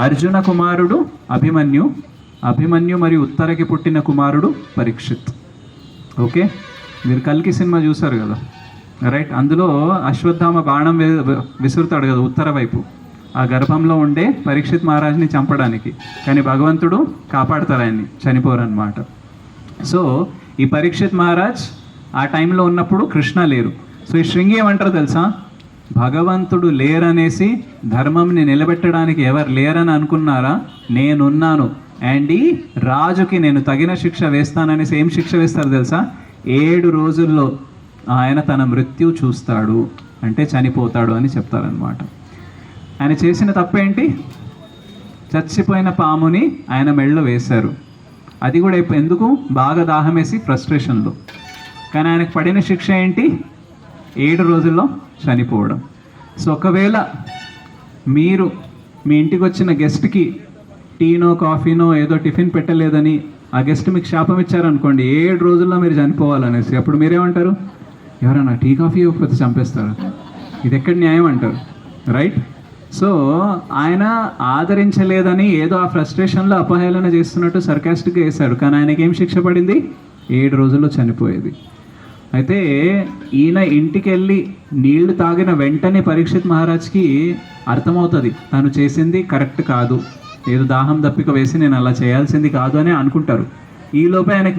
అర్జున కుమారుడు అభిమన్యు, అభిమన్యు మరియు ఉత్తరకి పుట్టిన కుమారుడు పరీక్షిత్. ఓకే, మీరు కల్కి సినిమా చూసారు కదా, రైట్? అందులో అశ్వత్థామ బాణం విసురుతాడు కదా ఉత్తర వైపు, ఆ గర్భంలో ఉండే పరీక్షిత్ మహారాజ్ని చంపడానికి. కానీ భగవంతుడు కాపాడతారు ఆయన్ని, చనిపోరన్నమాట. సో ఈ పరీక్షిత్ మహారాజ్ ఆ టైంలో ఉన్నప్పుడు కృష్ణ లేరు. సో ఈ శృంగి ఏమంటారు తెలుసా? భగవంతుడు లేరనేసి ధర్మంని నిలబెట్టడానికి ఎవరు లేరని అనుకున్నారా? నేనున్నాను, అండ్ ఈ రాజుకి నేను తగిన శిక్ష వేస్తాననేసి ఏం శిక్ష వేస్తారు తెలుసా? 7 రోజుల్లో ఆయన తన మృత్యు చూస్తాడు, అంటే చనిపోతాడు అని చెప్తారనమాట. ఆయన చేసిన తప్పేంటి? చచ్చిపోయిన పాముని ఆయన మెళ్ళలో వేశారు. అది కూడా ఎందుకు? బాగా దాహం వేసి ఫ్రస్ట్రేషన్లో. కానీ ఆయనకు పడిన శిక్ష ఏంటి? 7 రోజుల్లో చనిపోవడం. సో ఒకవేళ మీరు మీ ఇంటికి వచ్చిన గెస్ట్కి టీనో కాఫీనో ఏదో టిఫిన్ పెట్టలేదని ఆ గెస్ట్ మీకు శాపం ఇచ్చారనుకోండి, 7 రోజుల్లో మీరు చనిపోవాలనేసి, అప్పుడు మీరేమంటారు? ఎవరైనా టీ కాఫీ ఇవ్వకపోతే చంపేస్తారు, ఇది ఎక్కడ న్యాయం అంటారు, రైట్? సో ఆయన ఆదరించలేదని ఏదో ఆ ఫ్రస్ట్రేషన్లో అపహేళన చేస్తున్నట్టు సర్కాస్టిక్గా వేశాడు. కానీ ఆయనకి ఏం శిక్ష పడింది? 7 రోజుల్లో చనిపోయేది. అయితే ఈయన ఇంటికి వెళ్ళి నీళ్లు తాగిన వెంటనే పరీక్షిత్ మహారాజ్కి అర్థమవుతుంది తను చేసింది కరెక్ట్ కాదు, ఏదో దాహం దప్పిక వేసి నేను అలా చేయాల్సింది కాదు అని అనుకుంటారు. ఈలోపే ఆయనకి